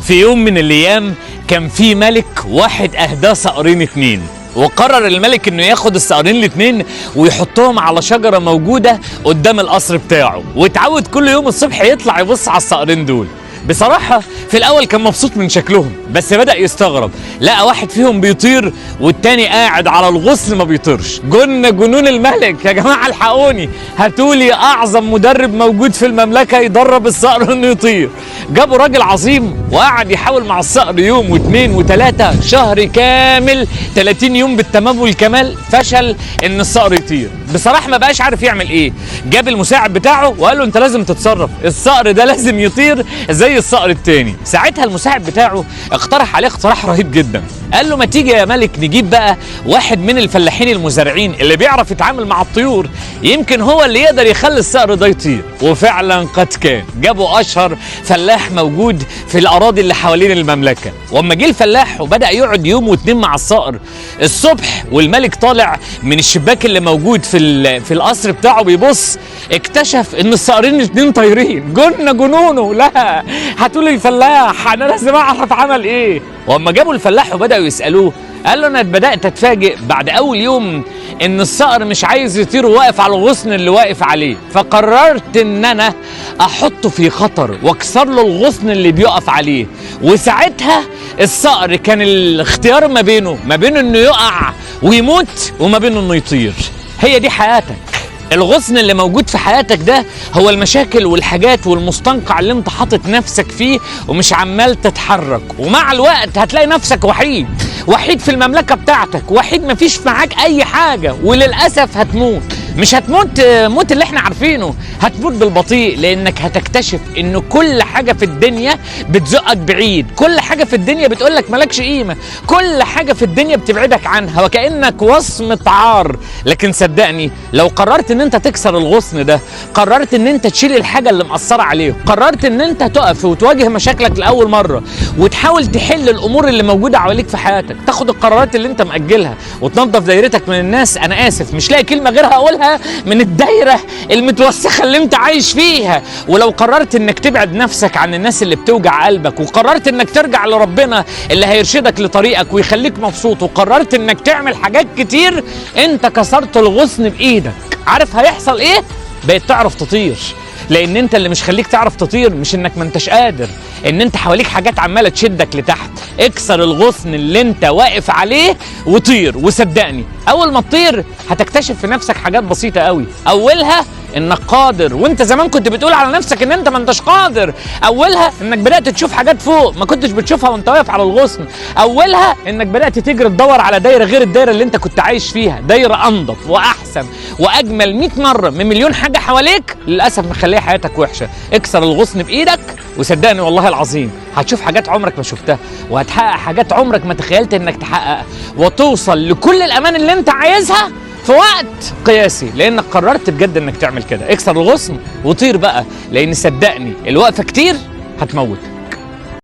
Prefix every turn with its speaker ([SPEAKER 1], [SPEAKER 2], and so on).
[SPEAKER 1] في يوم من الايام كان في ملك واحد اهداه صقرين اتنين، وقرر الملك انه ياخد الصقرين الاتنين ويحطهم على شجره موجوده قدام القصر بتاعه، واتعود كل يوم الصبح يطلع يبص على الصقرين دول. بصراحة في الأول كان مبسوط من شكلهم، بس بدأ يستغرب، لقى واحد فيهم بيطير والتاني قاعد على الغصن ما بيطيرش. جنون الملك، يا جماعة الحقوني، هاتولي أعظم مدرب موجود في المملكة يدرب الصقر إنه يطير. جابوا راجل عظيم وقعد يحاول مع الصقر يوم واثنين وثلاثة، شهر كامل، 30 يوم بالتمام والكمال، فشل إن الصقر يطير. بصراحة ما بقاش عارف يعمل إيه. جاب المساعد بتاعه وقال له أنت لازم تتصرف، الصقر ده لازم يطير زي الصقر التاني. ساعتها المساعد بتاعه اقترح عليه اقتراح رهيب جدا، قال له ما تيجي يا ملك نجيب بقى واحد من الفلاحين المزارعين اللي بيعرف يتعامل مع الطيور، يمكن هو اللي يقدر يخلي الصقر ده يطير. وفعلا قد كان، جابوا اشهر فلاح موجود في الاراضي اللي حوالين المملكه. واما جه الفلاح وبدا يقعد يوم واتنين مع الصقر الصبح، والملك طالع من الشباك اللي موجود في القصر بتاعه بيبص، اكتشف ان الصقرين الاتنين طايرين. جنونه، لا هاتولي الفلاح، انا لازم اعرف عمل ايه. واما جابوا الفلاح وبداوا يسالوه، قال له انا بدات اتفاجئ بعد اول يوم ان الصقر مش عايز يطير وواقف على الغصن اللي واقف عليه، فقررت ان انا احطه في خطر واكسر له الغصن اللي بيقف عليه. وساعتها الصقر كان الاختيار ما بينه انه يقع ويموت وما بينه انه يطير. هي دي حياتك. الغصن اللي موجود في حياتك ده هو المشاكل والحاجات والمستنقع اللي انت حاطط نفسك فيه ومش عمال تتحرك، ومع الوقت هتلاقي نفسك وحيد في المملكة بتاعتك، وحيد مفيش معاك اي حاجة، وللأسف هتموت. مش هتموت موت اللي احنا عارفينه، هتموت بالبطيء، لانك هتكتشف ان كل حاجة في الدنيا بتزقك بعيد، كل حاجة في الدنيا بتقولك مالكش قيمة، كل حاجة في الدنيا بتبعدك عنها وكأنك وصمة عار. لكن صدقني لو قررت ان انت تكسر الغصن ده، قررت ان انت تشيل الحاجة اللي مأثرة عليه، قررت ان انت تقف وتواجه مشاكلك لأول مرة وتحاول تحل الامور اللي موجودة حواليك في حياتك، تاخد القرارات اللي انت مأجلها وتنظف دايرتك من الناس. انا اسف مش لاقي كلمة غيرها اقولها من الدايرة المتوسخة اللي انت عايش فيها. ولو قررت انك تبعد نفسك عن الناس اللي بتوجع قلبك، وقررت انك ترجع لربنا اللي هيرشدك لطريقك ويخليك مبسوط، وقررت انك تعمل حاجات كتير، انت كسرت الغصن بايدك. عارف هيحصل ايه؟ بقيت تعرف تطير. لان انت اللي مش خليك تعرف تطير مش انك ما انتش قادر، ان انت حواليك حاجات عماله تشدك لتحت. اكسر الغصن اللي انت واقف عليه وطير، وصدقني اول ما تطير هتكتشف في نفسك حاجات بسيطه قوي. اولها انك قادر، وانت زمان كنت بتقول على نفسك ان انت ما انتش قادر. اولها انك بدات تشوف حاجات فوق ما كنتش بتشوفها وانت واقف على الغصن. اولها انك بدات تجري تدور على دايره غير الدايره اللي انت كنت عايش فيها، دايره انضف واحسن واجمل 100 مره من مليون حاجه حواليك للاسف مخليه حياتك وحشه. اكسر الغصن بايدك، وصدقني والله العظيم هتشوف حاجات عمرك ما شفتها، وهتحقق حاجات عمرك ما تخيلت انك تحققها، وتوصل لكل الامان اللي انت عايزها في وقت قياسي، لانك قررت بجد انك تعمل كده. اكسر الغصن وطير بقى، لان صدقني الوقفه كتير هتموت.